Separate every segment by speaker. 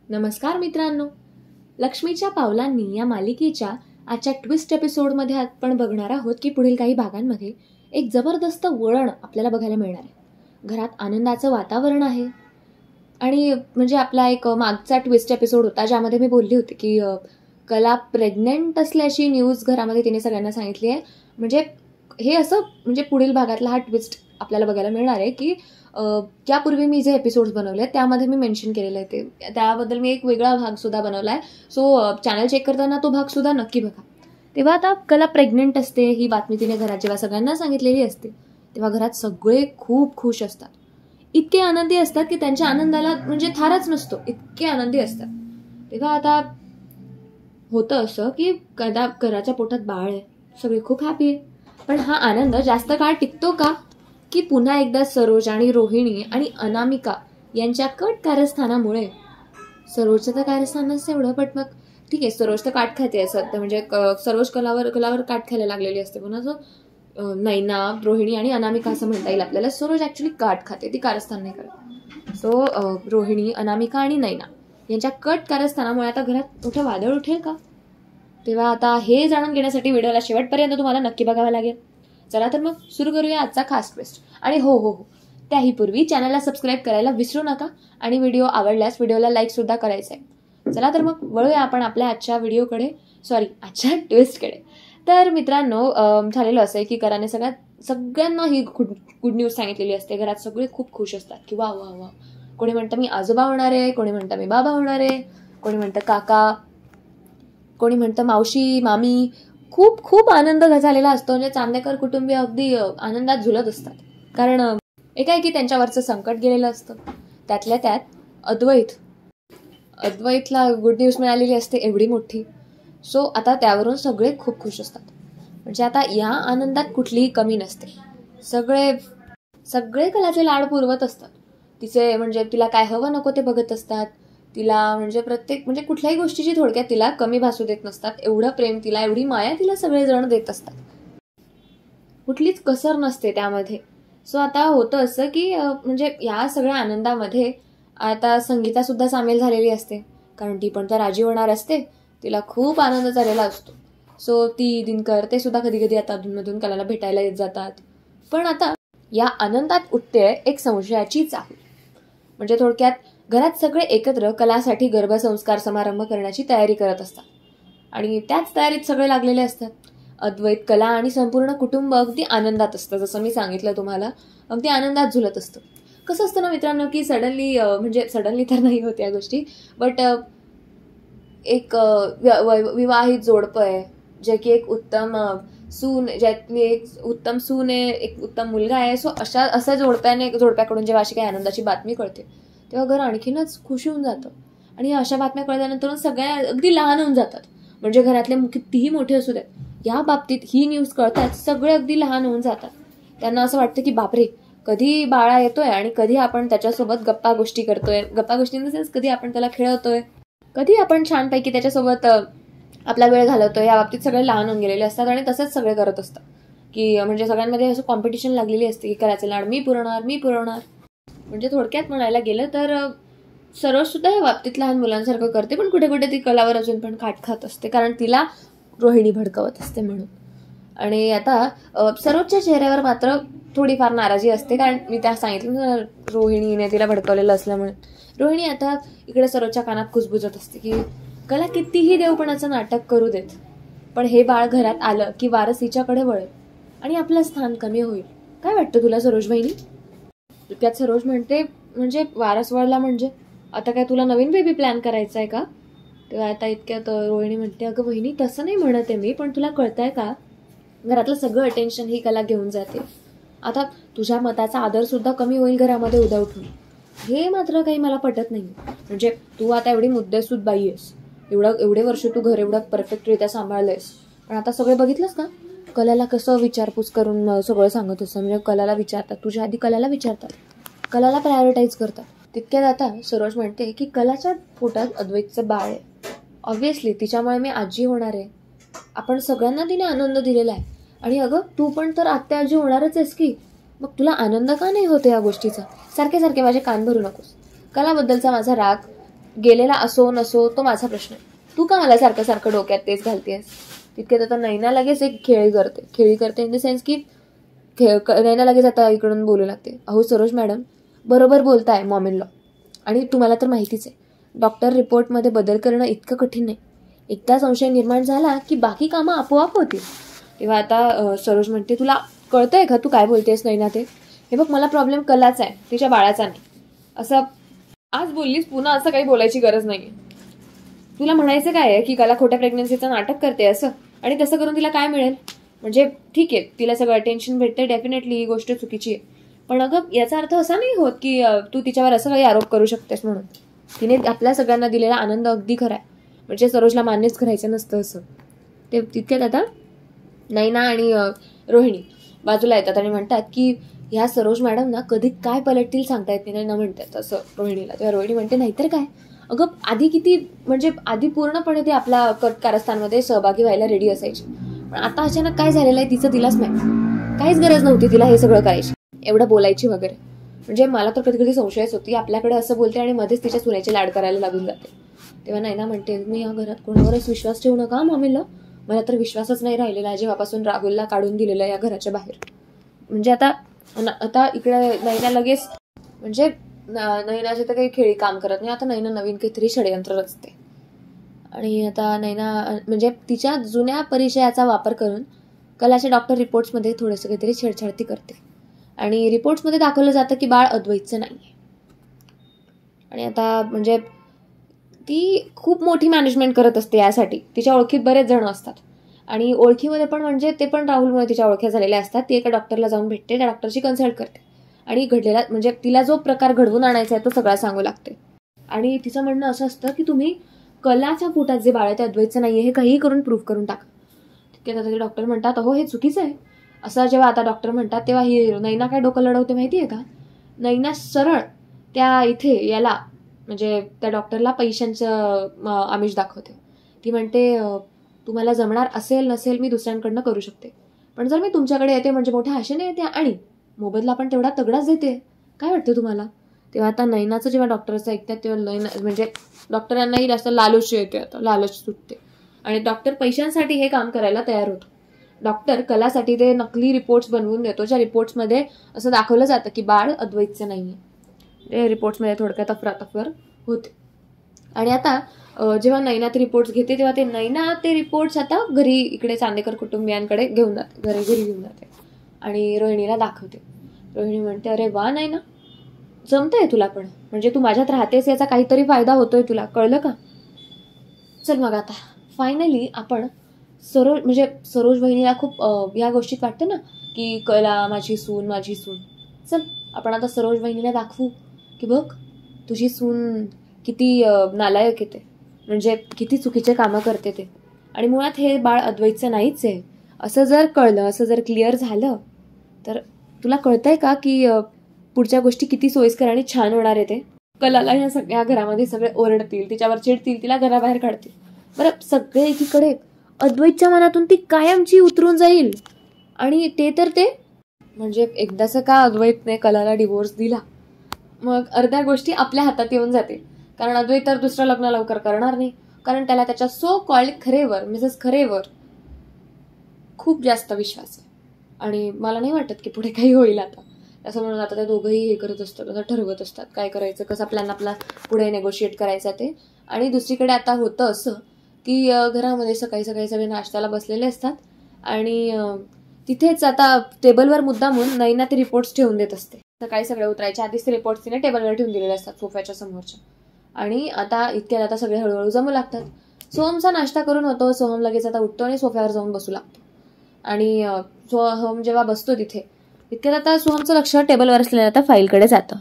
Speaker 1: नमस्कार मित्रांनो, लक्ष्मीच्या पावलांनी या मालिकेच्या आजच्या ट्विस्ट एपिसोडमध्ये आपण बघणार आहोत की पुढील काही भागांमध्ये एक जबरदस्त वळण आपल्याला बघायला मिळणार आहे. घरात आनंदाचं वातावरण आहे आणि म्हणजे आपला एक मागचा ट्विस्ट एपिसोड होता ज्यामध्ये मी बोलली होती की कला प्रेग्नेंट असल्याची न्यूज घरामध्ये तिने सगळ्यांना सांगितली आहे. म्हणजे हे असं म्हणजे पुढील भागातला हा ट्विस्ट आपल्याला बघायला मिळणार आहे की त्यापूर्वी मी जे एपिसोड्स बनवले त्यामध्ये मी मेन्शन केलेलं आहे ते त्याबद्दल मी एक वेगळा भागसुद्धा बनवला आहे. सो चॅनल चेक करताना तो भागसुद्धा नक्की बघा. तेव्हा आता कला प्रेग्नेंट असते ही बातमी तिने घरात जेव्हा सगळ्यांना सांगितलेली असते तेव्हा घरात सगळे खूप खुश असतात. इतके आनंदी असतात की त्यांच्या आनंदाला म्हणजे थारच नसतो, इतके आनंदी असतात. तेव्हा आता होतं असं की कदा घराच्या पोटात बाळ आहे, सगळे खूप हॅपी आहे. पण हा आनंद जास्त काळ टिकतो का की पुन्हा एकदा सरोज आणि रोहिणी आणि अनामिका यांच्या कट कारस्थानामुळे, सरोजचं तर कारस्थानच एवढं, बट मग ठीक आहे सरोज तर काट खाते असं म्हणजे सरोज कलावर काट खायला लागलेली असते. पण असं नैना, रोहिणी आणि अनामिका असं म्हणता येईल आपल्याला. सरोज ऍक्च्युली काट खाते, ती कारस्थान नाही करत. सो रोहिणी, अनामिका आणि नैना यांच्या कट कारस्थानामुळे आता घरात मोठं वादळ उठेल का? तेव्हा आता हे जाणून घेण्यासाठी व्हिडिओला शेवटपर्यंत तुम्हाला नक्की बघावं लागेल. चला तर मग सुरू करूया आजचा खास ट्विस्ट. आणि हो, त्याही पूर्वी चॅनलला सबस्क्राईब करायला विसरू नका आणि व्हिडिओ आवडल्यास व्हिडिओला लाईक सुद्धा करायचं आहे. चला तर मग वळूया आपण आपल्या आजच्या आजच्या ट्विस्टकडे. तर मित्रांनो, झालेलं असं आहे की कराने सगळ्यांना ही गुड न्यूज सांगितलेली असते. घरात सगळे खूप खुश असतात की वा वा वा. कोणी म्हणतं मी आजोबा होणार आहे, कोणी म्हणतं मी बाबा होणार आहे, कोणी म्हणतं काका, कोणी म्हणतं मावशी, मामी. खूप खूप आनंद झालेला असतो. म्हणजे चांदेकर कुटुंबीय अगदी आनंदात झुलत असतात. कारण एकाएकी त्यांच्यावरचं संकट गेलेलं असतं. त्यातल्या त्यात अद्वैतला गुड न्यूज मिळालेली असते एवढी मोठी. सो आता त्यावरून सगळे खूप खुश असतात. म्हणजे आता या आनंदात कुठलीही कमी नसते. सगळे कलाचे लाड पुरवत असतात. तिचे म्हणजे तिला काय हवं नको ते बघत असतात. तिला म्हणजे म्हणजे कुठल्याही गोष्टीची थोडक्यात तिला कमी भासू देत नसतात. एवढं प्रेम तिला, एवढी माया तिला सगळेजण देत असतात. कुठलीच कसर नसते त्यामध्ये. सो आता होतं असं की म्हणजे या सगळ्या आनंदामध्ये आता संगीता सुद्धा सामील झालेली असते. कारण ती पण तर राजी होणार असते. तिला खूप आनंद झालेला असतो. सो ती, दिनकर ते सुद्धा कधी कधी आता अधूनमधून कलाला भेटायला येत जातात. पण आता या आनंदात उठते एक संशयाची चाहूल. म्हणजे थोडक्यात घरात सगळे एकत्र कलासाठी गर्भसंस्कार समारंभ करण्याची तयारी करत असतात आणि त्याच तयारीत सगळे लागलेले असतात. अद्वैत, कला आणि संपूर्ण कुटुंब अगदी आनंदात असतं. जसं मी सांगितलं तुम्हाला, अगदी आनंदात झुलत असतं. कसं असतं ना मित्रांनो की सडनली तर नाही होत या गोष्टी, बट एक विवाहित जोडपं आहे जे की एक उत्तम सून, ज्यातली एक उत्तम सून आहे, एक उत्तम मुलगा आहे. सो असं जोडप्याकडून जेव्हा अशी काही आनंदाची बातमी कळते तेव्हा घर आणखीनच खुश होऊन जातं. आणि अशा बातम्या कळल्यानंतर सगळ्या अगदी लहान होऊन जातात. म्हणजे घरातले कितीही मोठे असू देत, या बाबतीत ही न्यूज कळतात सगळे अगदी लहान होऊन जातात. त्यांना असं वाटतं की बापरे, कधी बाळा येतोय आणि कधी आपण त्याच्यासोबत गप्पा गोष्टी करतोय. गप्पा गोष्टी इन द सेन्स कधी आपण त्याला खेळवतोय, कधी आपण छानपैकी त्याच्यासोबत आपला वेळ घालवतोय. या बाबतीत सगळे लहान होऊन गेलेले असतात आणि तसंच सगळे करत असतात की म्हणजे सगळ्यांमध्ये असं कॉम्पिटिशन लागलेली असते की करायचे लाड मी पुरवणार. म्हणजे थोडक्यात म्हणायला गेलं तर सरोज सुद्धा या बाबतीत लहान मुलांसारखं करते. पण कुठे कुठे ती कलावर अजून पण काट खात असते कारण तिला रोहिणी भडकवत असते म्हणून. आणि आता सरोजच्या चेहऱ्यावर मात्र थोडीफार नाराजी असते. कारण मी त्या सांगितलं रोहिणीने तिला भडकवलेलं असल्यामुळे. रोहिणी आता इकडे सरोजच्या कानात कुजबुजत असते की कला कितीही देवपणाचं नाटक करू देत, पण हे बाळ घरात आलं की वारस हिच्याकडे वळेल आणि आपलं स्थान कमी होईल. काय वाटतं तुला सरोज बहिणी? त्यात सरोज म्हणते म्हणजे वारस वळला म्हणजे आता काय तुला नवीन बेबी प्लॅन करायचा आहे का? तेव्हा आता इतक्यात रोहिणी म्हणते अगं बहिणी तसं नाही म्हणत आहे मी, पण तुला कळतंय का घरातलं सगळं अटेन्शन ही कला घेऊन जाते. आता तुझ्या मताचा आदर सुद्धा कमी होईल घरामध्ये उद्या उठून. हे मात्र काही मला पटत नाही. म्हणजे तू आता एवढी मुद्देसूद बाई आहेस, एवढे वर्ष तू घर एवढं परफेक्टरित्या सांभाळलंयस, पण आता सगळे बघितलंस का कलाला कसं विचारपूस करून सगळं सांगत असतं. म्हणजे कलाला विचारतात, तुझ्या आधी कलाला विचारतात, कलाला प्रायोरिटाईज करतात. तितक्यात आता सरोज म्हणते की कलाच्या पोटात अद्वैतचं बाळ आहे, ऑब्व्हियसली तिच्यामुळे मी आजी होणार आहे. आपण सगळ्यांना तिने आनंद दिलेला आहे आणि अगं तू पण तर आत्या आजी होणारच आहेस की, मग तुला आनंद का नाही होते या गोष्टीचा? सारखे माझे कान भरू नकोस. कलाबद्दलचा माझा राग गेलेला असो नसो तो माझा प्रश्न आहे, तू का मला सारखं सारखं डोक्यात तेच घालतेस. तितक्यात आता नैना लगेच एक खेळी करते इन द सेन्स की नैना लगेच आता इकडून बोलू लागते, अहो सरोज मॅडम बरोबर बोलताय मॉम इन लॉ, आणि तुम्हाला तर माहितीच आहे डॉक्टर रिपोर्टमध्ये बदल करणं इतकं कठीण नाही, एकदा संशय निर्माण झाला की बाकी कामं आपोआप होतील. तेव्हा आता सरोज म्हणते, तुला कळतंय का तू काय बोलतेस नैना, ते हे बघ मला प्रॉब्लेम कलाचा आहे, तिच्या बाळाचा नाही. असं आज बोललीस, पुन्हा असं काही बोलायची गरज नाहीये. तुला म्हणायचं काय आहे की कला खोट्या प्रेग्नन्सीचं नाटक करते असं, आणि तसं करून तिला काय मिळेल. म्हणजे ठीक आहे तिला सगळं अटेन्शन भेटते, डेफिनेटली ही गोष्ट चुकीची आहे, पण अगं याचा अर्थ असा नाही होत की तू तिच्यावर असं काही आरोप करू शकतेस म्हणून. तिने आपल्या सगळ्यांना दिलेला आनंद अगदी खरा आहे, म्हणजे सरोजला मान्यच करायचं नसतं असं. ते तितक्यात आता नैना आणि रोहिणी बाजूला येतात आणि म्हणतात की ह्या सरोज मॅडम ना कधी काय पलटतील सांगता येत नाही. नैना म्हणतात असं रोहिणीला. तेव्हा रोहिणी म्हणते, नाहीतर काय, अगं आधी किती म्हणजे आधी पूर्णपणे ते आपल्या कारस्थानमध्ये सहभागी व्हायला रेडी असायची, पण आता अचानक काय झालेलं आहे तिचं तिलाच माहिती. काहीच गरज नव्हती तिला हे सगळं करायची, एवढं बोलायची वगैरे. म्हणजे मला तर कधी कधी संशयच होती, आपल्याकडे असं बोलते आणि मध्येच तिच्या सुनेचे लाड करायला लागून जाते. तेव्हा नैना म्हणते, मी या घरात कोणावरच विश्वास ठेवू नका मॉमीला, मला तर विश्वासच नाही राहिलेला जेव्हापासून राहुलला काढून दिलेलं या घराच्या बाहेर. म्हणजे आता इकडे नैना लगेच म्हणजे नैनाचे तर काही खेळी काम करत नाही, आता नैना नवीन काहीतरी षडयंत्र रचते. आणि आता नैना म्हणजे तिच्या जुन्या परिचयाचा वापर करून कलाच्या डॉक्टर रिपोर्ट्समध्ये थोडंसं काहीतरी छेडछाडती करते, आणि रिपोर्ट्समध्ये दाखवलं जातं की बाळ अद्वैतचं नाहीये. आणि आता म्हणजे ती खूप मोठी मॅनेजमेंट करत असते यासाठी, तिच्या ओळखीत बरेच जण असतात, आणि ओळखीमध्ये पण म्हणजे ते पण राहुलमुळे तिच्या ओळख्या झालेल्या असतात. ती एका डॉक्टरला जाऊन भेटते, त्या डॉक्टरची कन्सल्ट करते, आणि घडलेला म्हणजे तिला जो प्रकार घडवून आणायचा आहे तो सगळा सांगू लागते. आणि तिचं म्हणणं असं असतं की तुम्ही कलाच्या पोटात जे बाळ आहे ते अद्वैतचं नाहीये हे काहीही करून प्रूव्ह करून टाका. ठीक आहे, डॉक्टर म्हणतात, अहो हे चुकीचं आहे. असं जेव्हा आता डॉक्टर म्हणतात तेव्हा ही नैना काय डोकं लढवते माहितीये का, नैना सरळ त्या इथे याला म्हणजे त्या डॉक्टरला पैशांचं आमिष दाखवते. ती म्हणते, तुम्हाला जमणार असेल नसेल मी दुसऱ्यांकडनं करू शकते, पण जर मी तुमच्याकडे येते म्हणजे मोठ्या आशेने येते आणि मोबदला पण तेवढा तगडाच देते, काय वाटतं तुम्हाला. तेव्हा आता नैनाचं जेव्हा डॉक्टरचं ऐकतात तेव्हा नैना म्हणजे डॉक्टरांनाही जास्त लालच येते, आता लालच सुटते, आणि डॉक्टर पैशांसाठी हे काम करायला तयार होतो. डॉक्टर कलासाठी ते नकली रिपोर्ट्स बनवून देतो, ज्या रिपोर्ट्समध्ये असं दाखवलं जातं की बाळ अद्वैतचं नाहीये. ते रिपोर्ट्समध्ये थोडक्यात अफरातफर होते. आणि आता जेव्हा नैना ते रिपोर्ट्स घेते तेव्हा नैना ते रिपोर्ट्स आता घरी इकडे चांदेकर कुटुंबियांकडे घेऊन जाते, घरी घेऊन जाते आणि रोहिणीला दाखवते. रोहिणी म्हणते, अरे वा नैना, जमतंय तुला पण, म्हणजे तू माझ्यात राहतेस याचा काहीतरी फायदा होतोय तुला, कळलं का. चल मग आता फायनली आपण सरोज वहिनीला खूप या गोष्टीत वाटतं ना की कला माझी सून. चल आपण आता सरोज वहिनीला दाखवू की बघ तुझी सून किती नालायक येते, म्हणजे किती चुकीचे कामं करते ते, आणि मुळात हे बाळ अद्वैतचं नाहीच आहे असं जर कळलं, असं जर क्लिअर झालं तर तुला कळतंय का की पुढच्या गोष्टी किती सोयीस्कर आणि छान होणार आहे. ते कलाला ह्या सगळ्या घरामध्ये सगळे ओरडतील, तिच्यावर चिडतील, तिला घराबाहेर काढतील. बरं सगळे एकीकडे अद्वैतच्या मनातून ती कायमची उतरून जाईल, आणि ते म्हणजे एकदाचं का अद्वैतने कलाला डिवोर्स दिला मग अर्ध्या गोष्टी आपल्या हातात येऊन जातील, कारण अद्वैत तर दुसरं लग्न लवकर करणार नाही, कारण त्याला त्याच्या सो कॉल्ड खरेवर मिसेस खरेवर खूप जास्त विश्वास आहे, आणि मला नाही वाटत की पुढे काही होईल आता. असं म्हणून आता ते दोघंही हे करत असतात, आता ठरवत असतात काय करायचं, कसं प्लॅन आपला पुढे नेगोशिएट करायचा ते. आणि दुसरीकडे आता होतं असं की घरामध्ये सकाळी सगळे नाश्त्याला बसलेले असतात, आणि तिथेच आता टेबलवर मुद्दामून नैना ते रिपोर्ट्स ठेवून देत असते. सकाळी सगळे उतरायच्या आधीच ते रिपोर्ट्स तिने टेबलवर ठेवून दिलेले असतात सोफ्याच्या समोरच्या, आणि आता इतक्यात आता सगळे हळूहळू जमू लागतात. सोहमचा नाश्ता करून होतो, सोहम लगेच आता उठतो आणि सोफ्यावर जाऊन बसू लागतो, आणि सोहम जेव्हा बसतो तिथे इतक्यात आता सोहमचं लक्ष टेबलवर असलेल्या आता फाईलकडे जातं.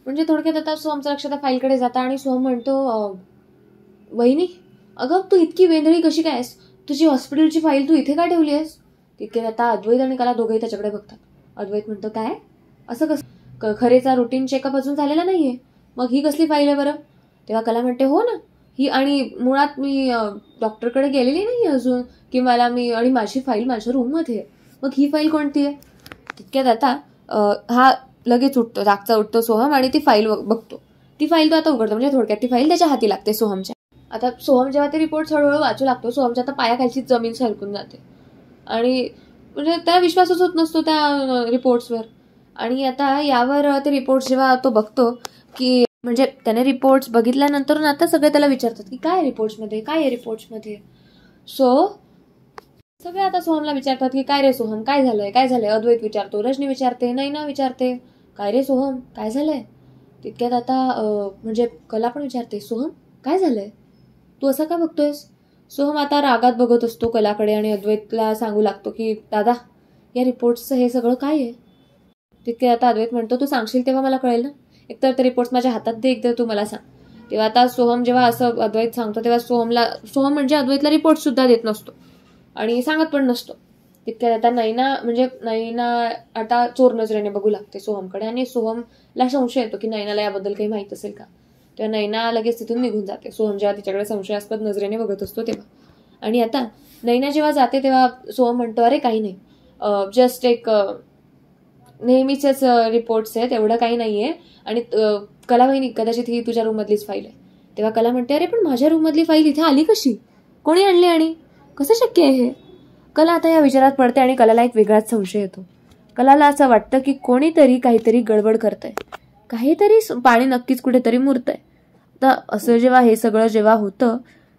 Speaker 1: म्हणजे थोडक्यात आता सोहमचं लक्ष आता फाईलकडे जातं, आणि सोहम म्हणतो, वहिनी अगं तू इतकी वेंधळी कशी काय आहेस, तुझी हॉस्पिटलची फाईल तू इथे काय ठेवली आहेस. तितक्यात आता अद्वैत आणि कला दोघेही त्याच्याकडे बघतात. अद्वैत म्हणतो, काय असं कसं, खरेचा रुटीन चेकअप अजून झालेला नाहीये, मग ही कसली फाईल आहे बरं. तेव्हा कला म्हणते, हो ना ही, आणि मुळात मी डॉक्टरकडे गेलेली नाही अजून, की आणि माझी फाईल माझ्या रूममध्ये आहे, मग ही फाईल कोणती आहे. तितक्यात आता हा लगेच उठतो, जागचा उठतो सोहम, आणि ती फाईल बघतो. ती फाईल तो आता उघडतो, म्हणजे थोडक्यात ती फाईल त्याच्या हाती लागते सोहमच्या. आता सोहम जेव्हा ते रिपोर्ट हळूहळू वाचू लागतो, सोहमच्या आता पायाखालची जमीन सरकून जाते आणि म्हणजे त्याला विश्वासच होत नसतो त्या रिपोर्ट्सवर. आणि आता यावर ते रिपोर्ट्स जेव्हा तो बघतो की म्हणजे त्याने रिपोर्ट्स बघितल्यानंतर आता सगळे त्याला विचारतात की काय रिपोर्ट्समध्ये, काय आहे रिपोर्ट्समध्ये. सो सगळे आता सोहमला विचारतात की काय रे सोहम, काय झालंय, काय झालंय. अद्वैत विचारतो, रजनी विचारते, नैना विचारते, काय रे सोहम काय झालंय. तितक्यात आता म्हणजे कला पण विचारते, सोहम काय झालंय, तू असं का बघतोयस. सोहम आता रागात बघत असतो कलाकडे आणि अद्वैतला सांगू लागतो की दादा या रिपोर्ट्सचं हे सगळं काय आहे. तितके आता अद्वैत म्हणतो, तू सांगशील तेव्हा मला कळेल ना, एकतर ते रिपोर्ट्स माझ्या हातात दे, एकतर तू मला सांग. तेव्हा आता सोहम जेव्हा असं अद्वैत सांगतो तेव्हा सोहम म्हणजे अद्वैतला रिपोर्ट सुद्धा देत नसतो आणि सांगत पण नसतो. तितक्यात आता नैना आता चोर नजरेने बघू लागते सोहमकडे आणि सोहमला संशय येतो की नैनाला याबद्दल काही माहित असेल का. तेव्हा नैना लगेच तिथून निघून जाते. सोहम जेव्हा तिच्याकडे संशयास्पद नजरेने बघत असतो तेव्हा. आणि आता नैना जेव्हा जाते तेव्हा सोहम म्हणतो, अरे काही नाही, जस्ट एक नेहमीचेच रिपोर्ट्स आहेत, एवढं काही नाहीये. आणि कला वहिनी कदाचित ही तुझ्या रूम मधलीच फाईल आहे. तेव्हा कला म्हणते, अरे पण माझ्या रूम मधली फाईल इथे आली कशी, कोणी आणली आणि कसं शक्य आहे हे. कला आता या विचारात पडते आणि कलाला एक वेगळाच संशय येतो. कलाला असं वाटतं की कोणीतरी काहीतरी गडबड करतंय, काहीतरी पाणी नक्कीच कुठेतरी मुरतंय. तर असं जेव्हा हे सगळं जेव्हा होतं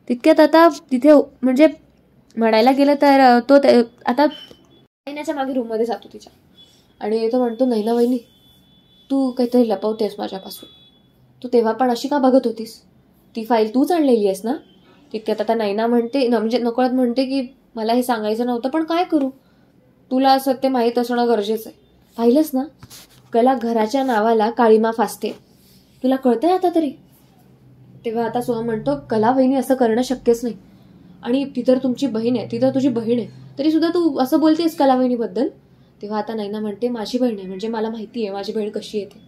Speaker 1: तितक्यात आता तिथे म्हणजे म्हणायला गेलं तर तो आता नैनाच्या मागे रूममध्ये जातो तिच्या आणि तो म्हणतो, नैना वहिनी तू काहीतरी लपवतेस माझ्यापासून, तू तेव्हा पण अशी का बघत होतीस, ती फाईल तूच आणलेली आहेस ना. तितक्यात आता नैना म्हणते, म्हणजे नकळत म्हणते की मला हे सांगायचं नव्हतं पण काय करू, तुला सत्य माहीत असणं गरजेचं आहे. पाहिलंस ना कला घराच्या नावाला काळीमा फासते, तुला कळतंय आता तरी. तेव्हा आता सोहम म्हणतो, कला वहिनी असं करणं शक्यच नाही, आणि ती तर तुमची बहीण आहे, ती तर तुझी बहीण आहे, तरी सुद्धा तू असं बोलतेस कला वहिनीबद्दल. तेव्हा आता नैना म्हणते, माझी बहीण आहे म्हणजे मला माहिती आहे माझी बहीण कशी येते.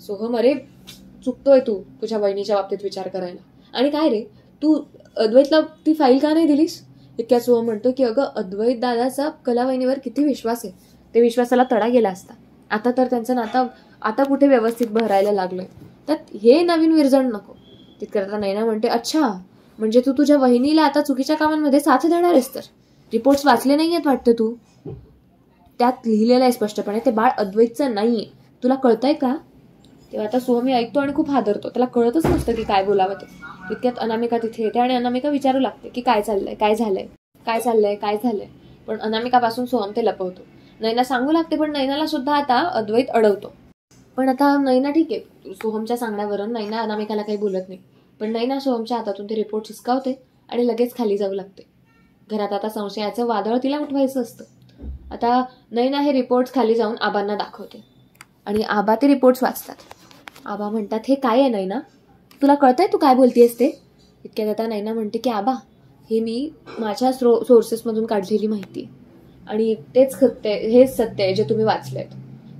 Speaker 1: सोहम, अरे चुकतोय तू तुझ्या बहिणीच्या बाबतीत विचार करायला. आणि काय रे तू अद्वैतला ती फाईल का नाही दिलीस. इतक्या सोहम म्हणतो की अगं अद्वैत दादाचा कला वहिनीवर किती विश्वास आहे, ते विश्वासाला तडा गेला असता. आता तर त्यांचं नातं आता कुठे व्यवस्थित भरायला लागलंय, तर हे नवीन विरजण नको. तितक्यात नैना म्हणते, अच्छा म्हणजे तू तुझ्या वहिनीला आता चुकीच्या कामांमध्ये साथ देणार आहेस. तर रिपोर्ट्स वाचले नाहीयेत वाटतं तू, त्यात लिहिलेलं आहे स्पष्टपणे ते बाळ अद्वैतचं नाहीये, तुला कळतंय का. तेव्हा आता सोहम ऐकतो आणि खूप हादरतो, त्याला कळतच नसतं की काय बोलावं ते. तितक्यात अनामिका तिथे येते आणि अनामिका विचारू लागते की काय चाललंय, काय झालंय, काय चाललंय, काय झालंय. पण अनामिकापासून सोहम ते लपवतो. नैना सांगू लागते पण नैनाला सुद्धा आता अद्वैत अडवतो. पण आता नैना ठीक आहे, सोहमच्या सांगण्यावरून नैना अनामिकाला काही बोलत नाही. पण नैना सोहमच्या हातातून ते रिपोर्ट हिसकावते आणि लगेच खाली जाऊ लागते. घरात आता संशयाचं वादळ तिला उठवायचं असतं. आता नैना हे रिपोर्ट्स खाली जाऊन आबांना दाखवते आणि आबा ते रिपोर्ट्स वाचतात. आबा म्हणतात, हे काय आहे नैना, तुला कळतंय तू काय बोलतेस ते. इतक्यात आता नैना म्हणते की आबा हे मी माझ्या सोर्सेसमधून काढलेली माहिती आहे आणि हेच सत्य आहे जे तुम्ही वाचलंय.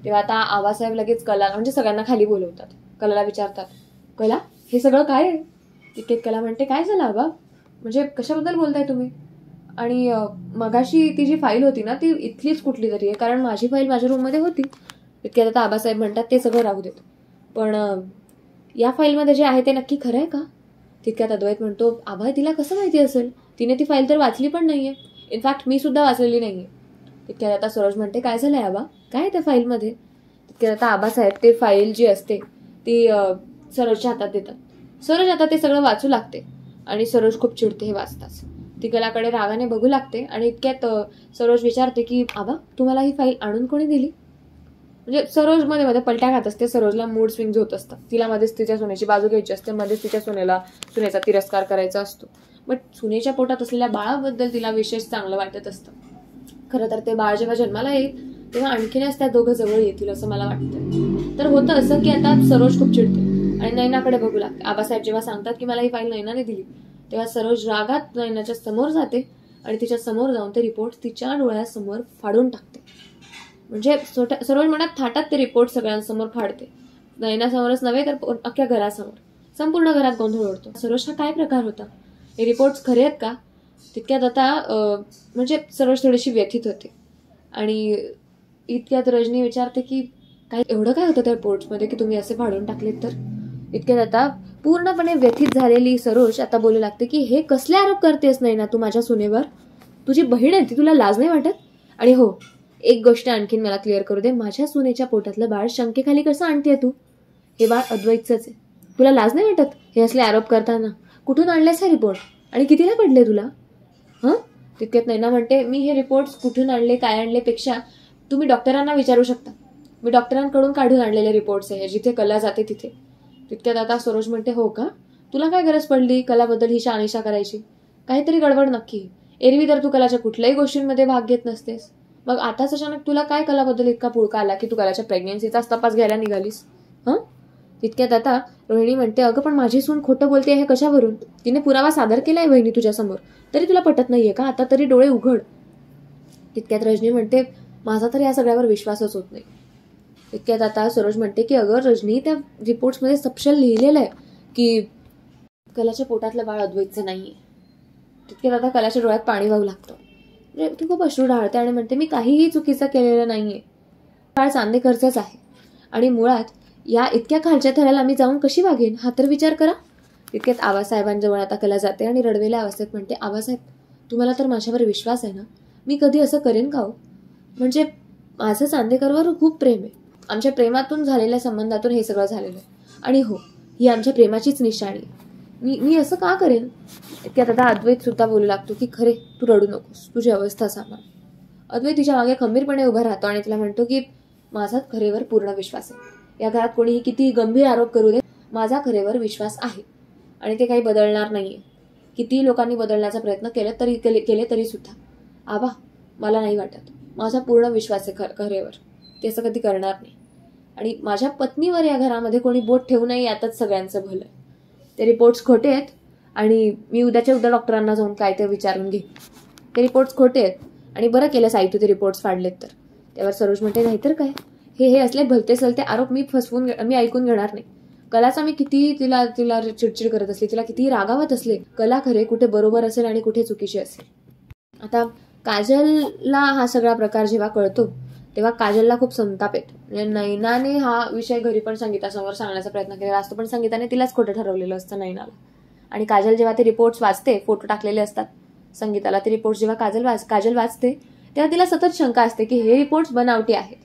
Speaker 1: तेव्हा आता आबासाहेब लगेच कला म्हणजे सगळ्यांना खाली बोलवतात. कलाला विचारतात, कला हे सगळं काय आहे. तितक्यात कला म्हणते, काय झालं आबा, म्हणजे कशाबद्दल बोलताय तुम्ही. आणि मगाशी ती जी फाईल होती ना ती इथलीच कुठली तरी आहे, कारण माझी फाईल माझ्या रूममध्ये होती. इतक्यात आता आबासाहेब म्हणतात, ते सगळं राहू देत, पण या फाईलमध्ये जे आहे ते नक्की खरं आहे का. तितक्यात अद्वैत म्हणतो, आबा तिला कसं माहिती असेल, तिने ती फाईल तर वाचली पण नाहीये, इनफॅक्ट मी सुद्धा वाचलेली नाहीये. तितक्यात आता सरोज म्हणते, काय झालंय आबा, काय त्या फाईलमध्ये. तितक्यात आता आबासाहेब ते फाईल जी असते ती सरोजच्या हातात देतात. सरोज आता ते सगळं वाचू लागते आणि सरोज खूप चिडते हे वाचताच. ती कलाकडे रागाने बघू लागते आणि इतक्यात सरोज विचारते की आबा तुम्हाला ही फाईल आणून कोणी दिली. म्हणजे सरोज मध्ये पलट्या खात असते, सरोजला मूड स्विंग्स होत असतात, तिला मध्येच तिच्या सुनेची बाजू घ्यायची असते, मध्येच तिच्या सुनेचा तिरस्कार करायचा असतो. बट सुनेच्या पोटात असलेल्या बाळाबद्दल तिला विशेष चांगलं वाटत असतं. खरं तर ते बाळ जेव्हा जन्माला येईल तेव्हा आणखीनच त्या दोघं जवळ येतील असं मला वाटतं. तर होतं असं की आता सरोज खूप चिडते आणि नैनाकडे बघू लागते. आबासाहेब जेव्हा सांगतात की मला ही फाईल नैनाने दिली तेव्हा सरोज रागात नैनाच्या समोर जाते आणि तिच्या समोर जाऊन ते रिपोर्ट तिच्या डोळ्यासमोर फाडून टाकते. म्हणजे सरोज म्हणत थाटात ते रिपोर्ट सगळ्यांसमोर फाडते. नैनासमोरच नव्हे तर अख्ख्या घरासमोर, संपूर्ण घरात गोंधळ उडतो. सरोज हा काय प्रकार होता, हे रिपोर्ट्स खरे आहेत का. तितक्यात आता म्हणजे सरोज थोडीशी व्यथित होते आणि इतक्यात रजनी विचारते की काय एवढं काय होतं त्या रिपोर्ट्समध्ये की तुम्ही असे फाडून टाकलेत. तर इतक्यात आता पूर्णपणे व्यथित झालेली सरोज आता बोलू लागते की हे कसले आरोप करतेस नाही ना तू माझ्या सुनेवर? तुझी बहीण आहे ती, तुला लाज नाही वाटत? आणि हो, एक गोष्ट आणखीन मला क्लिअर करू दे, माझ्या सुनेच्या पोटातलं बाळ शंकेखाली कसं आणतेय तू? हे बाळ अद्वैतच आहे. तुला लाज नाही वाटत हे असले आरोप करताना? कुठून आणलेस हे रिपोर्ट आणि कितीला पडले तुला? तितक्यात नैना म्हणते, मी हे रिपोर्ट्स कुठून आणले काय आणले पेक्षा तुम्ही डॉक्टरांना विचारू शकता. मी डॉक्टरांकडून काढून आणलेले रिपोर्ट्स आहे, जिथे कला जाते तिथे. तितक्यात आता सरोज म्हणते, हो का? तुला काय गरज पडली कलाबद्दल ही शहानिशा करायची? काहीतरी गडबड नक्की. एरवी तर तू कलाच्या कुठल्याही गोष्टींमध्ये भाग घेत नसतेस, मग आताच अचानक तुला काय कलाबद्दल इतका पुळका आला की तू कलाच्या प्रेग्नेन्सीचाच तपास घ्यायला निघालीस? तितक्यात आता रोहिणी म्हणते, अगं पण माझी सून खोटं बोलते हे कशावरून? तिने पुरावा सादर केलाय बहिणी तुझ्यासमोर, तरी तुला पटत नाहीये का? आता तरी डोळे उघड. तितक्यात रजनी म्हणते, माझा तर या सगळ्यावर विश्वासच होत नाही. तितक्यात आता सरोज म्हणते की अगं रजनी, त्या रिपोर्ट्समध्ये सपशेल लिहिलेलं आहे की कलाच्या पोटातलं बाळ अद्वैतचं नाहीये. तितक्यात आता कलाच्या डोळ्यात पाणी वाहू लागतं. ती खूप अश्रू ढाळते आणि म्हणते, मी काहीही चुकीचं केलेलं नाहीये. बाळ चांदेकरचंच आहे आणि मुळात या इतक्या खालच्या थराला मी जाऊन कशी वागेन हा तर विचार करा. तितक्यात आबासाहेबांजवळ आता कला जाते आणि रडवेल्या अवस्थेत म्हणते, आबासाहेब तुम्हाला तर माझ्यावर विश्वास आहे ना? मी कधी असं करेन का हो? म्हणजे माझं चांदेकरवर खूप प्रेम आहे. आमच्या प्रेमातून झालेल्या संबंधातून हे सगळं झालेलं आहे आणि हो, ही आमच्या प्रेमाचीच निशाणी. मी असं का करेन? इतक्यात आता अद्वैत सुद्धा बोलू लागतो की खरे तू रडू नकोस, तुझी अवस्था सांभाळ. अद्वैत तिच्या मागे खंबीरपणे उभा राहतो आणि तिला म्हणतो की माझा खरेवर पूर्ण विश्वास आहे. या घरात कोणीही किती गंभीर आरोप करू दे, माझा खरेवर विश्वास आहे आणि ते काही बदलणार नाहीये. किती लोकांनी बदलण्याचा प्रयत्न केले तरी सुद्धा आबा मला नाही वाटत, माझा पूर्ण विश्वास आहे खरेवर, ते असं कधी करणार नाही. आणि माझ्या पत्नीवर या घरामध्ये कोणी बोट ठेवू नये यातच सगळ्यांचं भलं. ते रिपोर्ट्स खोटे आहेत आणि मी उद्या डॉक्टरांना जाऊन काय ते विचारून घे. ते रिपोर्ट्स खोटे आहेत आणि बरं केलं साई तू ते रिपोर्ट्स फाडलेत तर. त्यावर सरोज म्हणते, नाहीतर काय, हे असले भलते सलते आरोप मी ऐकून घेणार नाही. कलाचा मी किती तिला चिडचिड करत असले, तिला किती रागावत असले, कला खरे कुठे बरोबर असेल आणि कुठे चुकीची असेल. आता काजलला हा सगळा प्रकार जेव्हा कळतो तेव्हा काजलला खूप संताप येतो. म्हणजे नैनाने हा विषय घरी पण संगीतासमोर सांगण्याचा प्रयत्न केला असतो, पण संगीताने तिलाच खोटं ठरवलेलं असतं नैनाला. आणि काजल जेव्हा ते रिपोर्ट्स वाचते, फोटो टाकलेले असतात संगीताला, ते रिपोर्ट्स जेव्हा काजल वाचते तेव्हा तिला सतत शंका असते की हे रिपोर्ट्स बनावटी आहेत.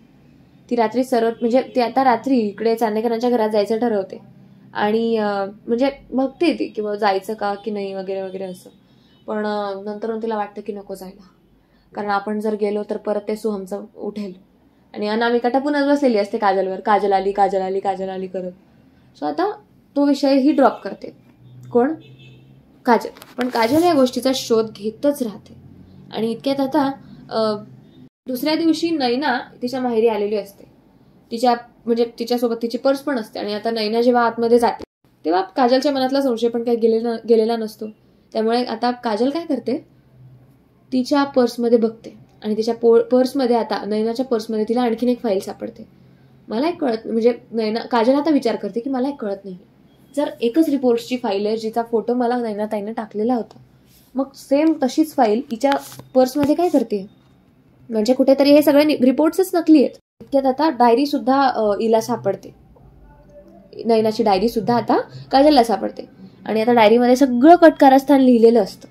Speaker 1: ती रात्री म्हणजे ती आता रात्री इकडे चांदेकरांच्या घरात जायचं ठरवते आणि म्हणजे बघते ती की जायचं का की नाही वगैरे वगैरे असं. पण नंतर तिला वाटतं की नको जायला, कारण आपण जर गेलो तर परत ते सुहमचं उठेल आणि अनामिका टपूनच बसलेली असते काजलवर, काजल आली काजल आली काजल आली करत. सो आता तो विषय ही ड्रॉप करते. कोण? काजल. पण काजल या गोष्टीचा शोध घेतच राहते. आणि इतक्यात आता दुसऱ्या दिवशी नैना तिच्या माहेरी आलेली असते. तिच्यासोबत तिची पर्स पण असते. आणि आता नैना जेव्हा आतमध्ये जाते तेव्हा काजलच्या मनातला संशय पण काही गेलेला नसतो. त्यामुळे आता काजल काय करते, तिच्या पर्समध्ये बघते आणि तिच्या पर्समध्ये आता नैनाच्या पर्समध्ये तिला आणखीन एक फाईल सापडते. मला एक कळत म्हणजे काजल आता विचार करते की मला एक कळत नाही, जर एकच रिपोर्ट्सची फाईल आहे जिचा फोटो मला नैनाताईने टाकलेला होता, मग सेम तशीच फाईल तिच्या पर्समध्ये काय करते? म्हणजे कुठेतरी हे सगळे रिपोर्ट्सच नकली आहेत. इतक्यात आता डायरी सुद्धा हिला सापडते. नैनाची डायरी सुद्धा आता काजलला सापडते आणि आता डायरीमध्ये सगळं कटकारस्थान लिहिलेलं असतं.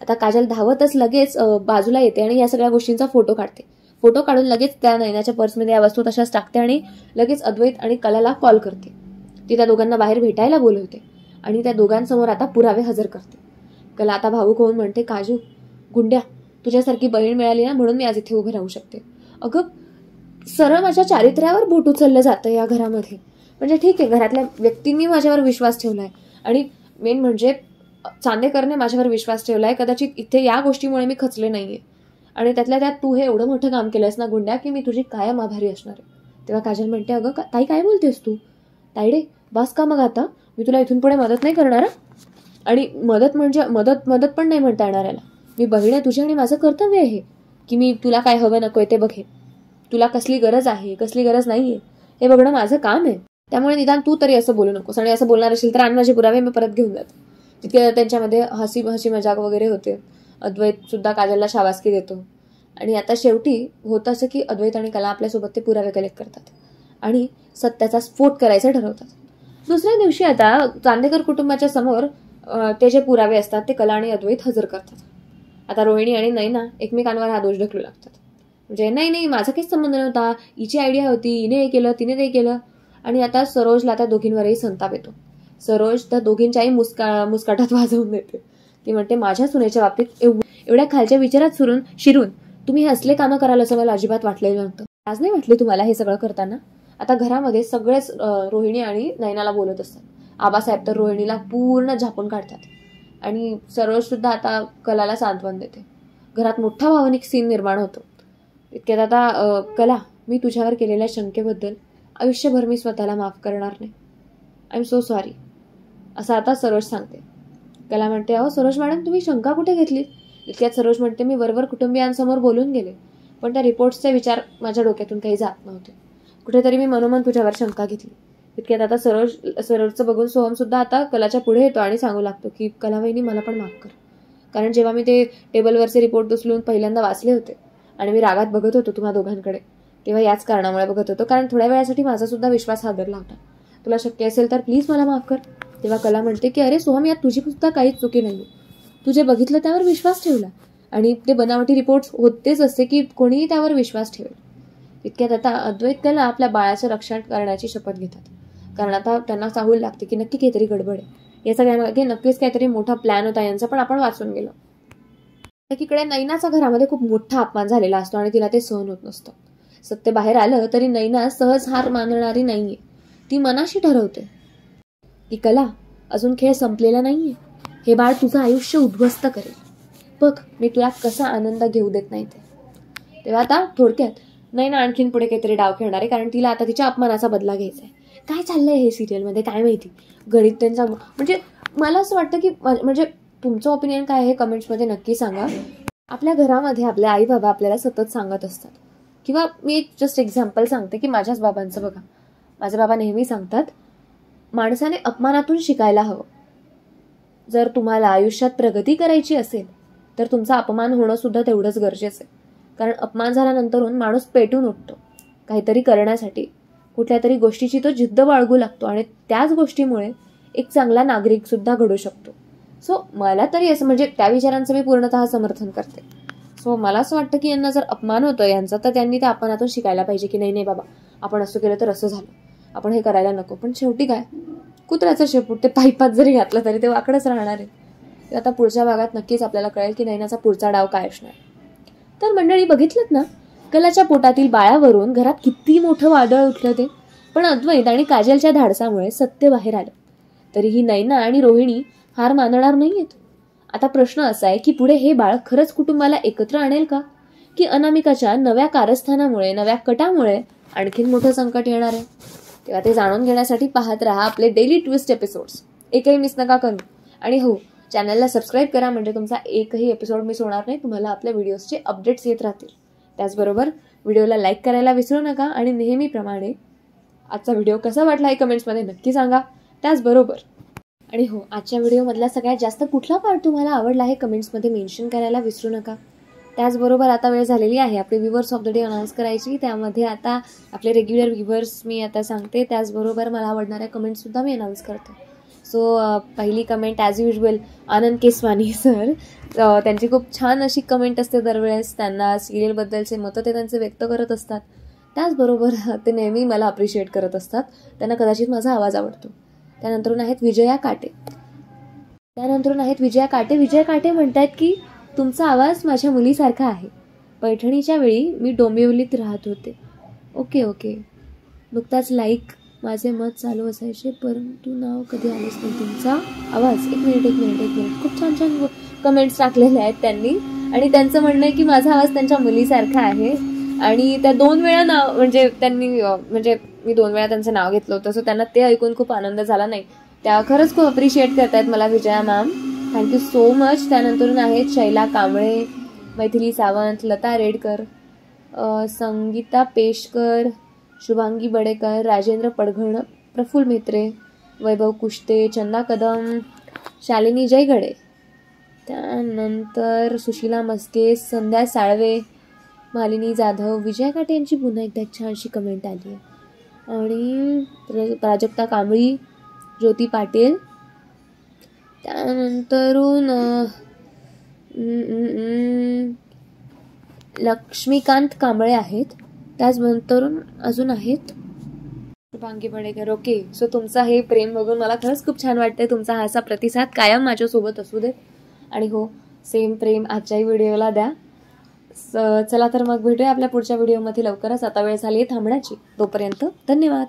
Speaker 1: आता काजल धावतच लगेच बाजूला येते आणि या सगळ्या गोष्टींचा फोटो काढते. फोटो काढून लगेच त्या नैनाच्या पर्समध्ये या वस्तू तशाच टाकते आणि लगेच अद्वैत आणि कलाला कॉल करते. ती त्या दोघांना बाहेर भेटायला बोलवते आणि त्या दोघांसमोर आता पुरावे हजर करते. कला आता भावूक होऊन म्हणते, काजू गुंड्या, तुझ्यासारखी बहीण मिळाली ना म्हणून मी आज इथे उभे राहू शकते. अगं सरळ माझ्या चारित्र्यावर बोट उचललं जातं या घरामध्ये. म्हणजे ठीक आहे, घरातल्या व्यक्तींनी माझ्यावर विश्वास ठेवलाय आणि मेन म्हणजे चांदेकरने माझ्यावर विश्वास ठेवलाय. कदाचित इथे या गोष्टीमुळे मी खचले नाहीये आणि त्यातल्या त्यात तू हे एवढं मोठं काम केलंस ना गुंड्या की मी तुझी कायम आभारी असणार आहे. तेव्हा काजल म्हणते, अगं ताई काय बोलतेस तू? ताईडे बस का मग आता, मी तुला इथून पुढे मदत नाही करणार. आणि मदत म्हणजे मदत पण नाही म्हणता येणार याला. मी बहीण आहे तुझी आणि माझं कर्तव्य आहे की मी तुला काय हवं नकोय ते बघेन. तुला कसली गरज आहे कसली गरज नाहीये हे बघणं माझं काम आहे. त्यामुळे निदान तू तरी असं बोलू नकोस आणि असं बोलणार असेल तर आण माझे पुरावे, मी परत घेऊन जाते. तितके त्यांच्यामध्ये हसी मजाक वगैरे होते. अद्वैत सुद्धा काजलला शाबासकी देतो आणि आता शेवटी होतं असं की अद्वैत आणि कला आपल्यासोबत ते पुरावे कलेक्ट करतात आणि सत्याचा स्फोट करायचा ठरवतात. दुसऱ्या दिवशी आता चांदेकर कुटुंबाच्या समोर ते जे पुरावे असतात ते कला आणि अद्वैत हजर करतात. आता रोहिणी आणि नैना एकमेकांवर हा दोष ढकलू लागतात. म्हणजे नाही माझा काहीच संबंध नव्हता, हिची आयडिया होती, हिने हे केलं, तिने ते केलं. आणि आता सरोजला त्या दोघींवरही संताप येतो. सरोज त्या दोघींच्याही मुस्काटात वाजवून देते. ती म्हणते, माझ्या सुनेच्या बाबतीत एवढ्या खालच्या विचारात शिरून तुम्ही हे असले कामं कराल असं मला अजिबात वाटलेलं नव्हतं. आज नाही वाटले तुम्हाला हे सगळं करताना? आता घरामध्ये सगळेच रोहिणी आणि नैनाला बोलत असतात. आबासाहेब तर रोहिणीला पूर्ण झापून काढतात आणि सरोज सुद्धा आता कलाला सांत्वन देते. घरात मोठा भावनिक सीन निर्माण होतो. इतक्यात आता कला, मी तुझ्यावर केलेल्या शंकेबद्दल आयुष्यभर मी स्वतःला माफ करणार नाही. आय एम सो सॉरी असं आता सरोज सांगते. कला म्हणते, अहो सरोज मॅडम, तुम्ही शंका कुठे घेतली? इतक्यात सरोज म्हणते, मी वरवर कुटुंबियांसमोर बोलून गेले, पण त्या रिपोर्ट्सचे विचार माझ्या डोक्यातून काही जात नव्हते. कुठेतरी मी मनोमन तुझ्यावर शंका घेतली. इतक्यात आता सरोजचं बघून सोहम सुद्धा आता कलाच्या पुढे येतो आणि सांगू लागतो की कला वहिनी, मला पण माफ कर. कारण जेव्हा मी ते टेबलवरचे रिपोर्ट उचलून पहिल्यांदा वाचले होते आणि मी रागात बघत होतो तुम्हा दोघांकडे, तेव्हा याच कारणामुळे बघत होतो, कारण थोड्या वेळासाठी माझा सुद्धा विश्वास हादरला होता. तुला शक्य असेल तर प्लीज मला माफ कर. तेव्हा कला म्हणते की अरे सोहम, यात तुझी सुद्धा काहीच चुकी नाही. तू जे बघितलं त्यावर विश्वास ठेवला आणि ते बनावटी रिपोर्ट्स होतेच असते की कोणीही त्यावर विश्वास ठेवेल. इतक्यात आता अद्वैत कला आपल्या बाळाचं रक्षण करण्याची शपथ घेतात. कारण आता त्यांना चाहूल लागते की नक्की काहीतरी गडबड आहे, या सगळ्यामागे नक्कीच काहीतरी मोठा प्लॅन होता यांचा, पण आपण वाचून गेलो. एकीकडे नैनाचा घरामध्ये खूप मोठा अपमान झालेला असतो आणि तिला ते सहन होत नसतं. सत्य बाहेर आलं तरी नैना सहज हार मानणारी नाहीये. ती मनाशी ठरवते की कला, अजून खेळ संपलेला नाहीये. हे बाळ तुझं आयुष्य उद्ध्वस्त करेल. बघ मी तुला कसा आनंद घेऊ देत नाही ते. तेव्हा आता थोडक्यात नैना आणखीन पुढे काहीतरी डाव खेळणार आहे, कारण तिला आता तिच्या अपमानाचा बदला घ्यायचा आहे. काय चाललंय हे सिरियलमध्ये काय माहिती. गणित त्यांचा म्हणजे मला असं वाटतं की म्हणजे तुमचं ओपिनियन काय आहे कमेंट्समध्ये नक्की सांगा. आपल्या घरामध्ये आपले आई बाबा आपल्याला सतत सांगत असतात, किंवा मी एक जस्ट एक्झाम्पल सांगते की माझ्याच बाबांचं बघा. माझे बाबा नेहमी सांगतात, माणसाने अपमानातून शिकायला हवं. जर तुम्हाला आयुष्यात प्रगती करायची असेल तर तुमचा अपमान होणं सुद्धा तेवढंच गरजेचं आहे. कारण अपमान झाल्यानंतरून माणूस पेटून उठतो काहीतरी करण्यासाठी. कुठल्या तरी गोष्टीची तो जिद्द बाळगू लागतो आणि त्याच गोष्टीमुळे एक चांगला नागरिक सुद्धा घडू शकतो. सो मला तरी असं म्हणजे त्या विचारांचं मी पूर्णतः समर्थन करते. सो मला असं वाटतं की यांना जर अपमान होतोय यांचा, तर त्यांनी त्या अपमानातून शिकायला पाहिजे की नाही बाबा, आपण असं केलं तर असं झालं, आपण हे करायला नको. पण शेवटी काय, कुत्र्याचं शेपूट ते पाईपात जरी घातलं तरी ते वाकडच राहणार आहे. आता पुढच्या भागात नक्कीच आपल्याला कळेल की नैनाचा पुढचा डाव काय असणार. तर मंडळी, बघितलं ना कलाच्या पोटातील बाळावरून घरात किती मोठं वादळ उठलं ते. पण अद्वैत आणि काजलच्या धाडसामुळे सत्य बाहेर आलं. तरीही नैना आणि रोहिणी हार मानणार नाहीयेत. आता प्रश्न असा आहे की पुढे हे बाळ खरंच कुटुंबाला एकत्र आणेल का, की अनामिकाच्या नव्या कारस्थानामुळे, नव्या कटामुळे आणखीन मोठं संकट येणार आहे. तेव्हा ते जाणून घेण्यासाठी पाहत राहा आपले डेली ट्विस्ट एपिसोड्स. एकही मिस नका करू. आणि हो, चॅनलला सबस्क्राईब करा, म्हणजे तुमचा एकही एपिसोड मिस होणार नाही. तुम्हाला आपल्या व्हिडिओजचे अपडेट्स येत राहतील. त्याचबरोबर व्हिडिओला लाईक करायला विसरू नका आणि नेहमीप्रमाणे आजचा व्हिडिओ कसा वाटला हे कमेंट्समध्ये नक्की सांगा. त्याचबरोबर आणि हो, आजच्या व्हिडिओमधला सगळ्यात जास्त कुठला पार्ट तुम्हाला आवडला हे कमेंट्समध्ये मेन्शन करायला विसरू नका. त्याचबरोबर आता वेळ झालेली आहे आपले viewers of the day announce करायची. त्यामध्ये आता आपले रेग्युलर व्ह्यूवर्स मी आता सांगते, त्याचबरोबर मला आवडणाऱ्या कमेंट्ससुद्धा मी अनाऊन्स करते. सो पहिली कमेंट ॲज युजल आनंद केसवानी सर. त्यांची खूप छान अशी कमेंट असते दरवेळेस. त्यांना सिरियलबद्दलचे मतं ते त्यांचे व्यक्त करत असतात. त्याचबरोबर ते नेहमी मला अप्रिशिएट करत असतात. त्यांना कदाचित माझा आवाज आवडतो. त्यानंतरून आहेत विजया काटे. विजया काटे म्हणतात की तुमचा आवाज माझ्या मुलीसारखा आहे. पैठणीच्या वेळी मी डोंबिवलीत राहत होते. ओके. नुकताच लाईक माझे मत चालू असायचे, परंतु नाव कधी आलेच नाही. तुमचा आवाज एक मिनिट. खूप छान कमेंट्स टाकलेले आहेत त्यांनी. आणि त्यांचं म्हणणं आहे की माझा आवाज त्यांच्या मुलीसारखा आहे. आणि त्या 2 वेळा नाव म्हणजे त्यांनी म्हणजे मी 2 वेळा त्यांचं नाव घेतलं होतं. सो त्यांना ते ऐकून खूप आनंद झाला. नाही, त्या खरंच खूप अप्रिशिएट करतायत मला Vijaya ma'am. Thank you so much. त्यानंतरून आहेत शैला कांबळे, मैथिली सावंत, लता रेडकर, संगीता पेशकर, शुभांगी बडेकर, राजेंद्र पडघण, प्रफुल्ल म्हेत्रे, वैभव कुष्टे, चंदा कदम, शालिनी जयगडे, त्यानंतर सुशीला मस्के, संध्या साळवे, मालिनी जाधव, विजया काटे यांची पुन्हा एकदा छानशी कमेंट आली आहे. आणि प्राजक्ता कांबळी, ज्योती पाटील, त्यानंतरून लक्ष्मीकांत कांबळे आहेत, त्याचनंतरून अजून आहेत शुभांगी बडेकर. ओके, सो तुमचा हे प्रेम बघून मला खरंच खूप छान वाटतंय. तुमचा हा असा प्रतिसाद कायम माझ्यासोबत असू दे आणि हो, सेम प्रेम आजच्याही व्हिडिओला द्या. चला तर मग भेटूया आपल्या पुढच्या व्हिडिओमध्ये लवकरच. आता वेळ झाली आहे थांबण्याची. तोपर्यंत धन्यवाद.